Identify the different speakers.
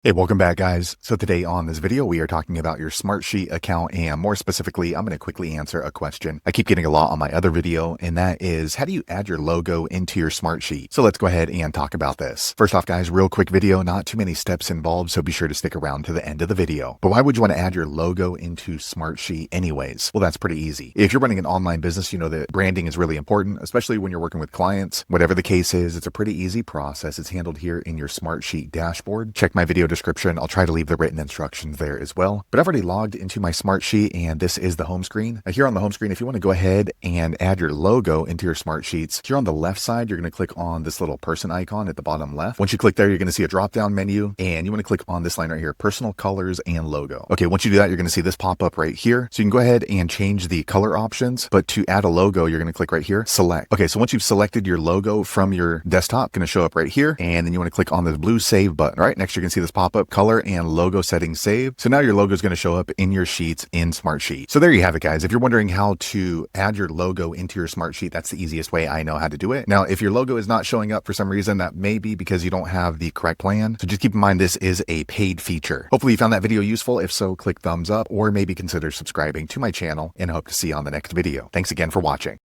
Speaker 1: Hey, welcome back, guys. So today on this video, we are talking about your Smartsheet account, and more specifically, I'm going to quickly answer a question I keep getting a lot on my other video, and that is, how do you add your logo into your Smartsheet? So let's go ahead and talk about this. First off, guys, real quick video, not too many steps involved, so be sure to stick around to the end of the video. But why would you want to add your logo into Smartsheet anyways? Well, that's pretty easy. If you're running an online business, you know that branding is really important, especially when you're working with clients. Whatever the case is, it's a pretty easy process. It's handled here in your Smartsheet dashboard. Check my video description. I'll try to leave the written instructions there as well. But I've already logged into my Smartsheet, and this is the home screen. Here on the home screen, if you want to go ahead and add your logo into your Smartsheets, here on the left side, you're going to click on this little person icon at the bottom left. Once you click there, you're going to see a drop-down menu, and you want to click on this line right here, personal colors and logo. Okay, once you do that, you're going to see this pop up right here. So you can go ahead and change the color options, but to add a logo, you're going to click right here, select. Okay, so once you've selected your logo from your desktop, going to show up right here, and then you want to click on the blue save button. All right, next you're going to see this pop up, color and logo settings saved. So now your logo is going to show up in your sheets in Smartsheet. So there you have it, guys. If you're wondering how to add your logo into your Smartsheet, that's the easiest way I know how to do it. Now, if your logo is not showing up for some reason, that may be because you don't have the correct plan. So just keep in mind, this is a paid feature. Hopefully you found that video useful. If so, click thumbs up or maybe consider subscribing to my channel, and I hope to see you on the next video. Thanks again for watching.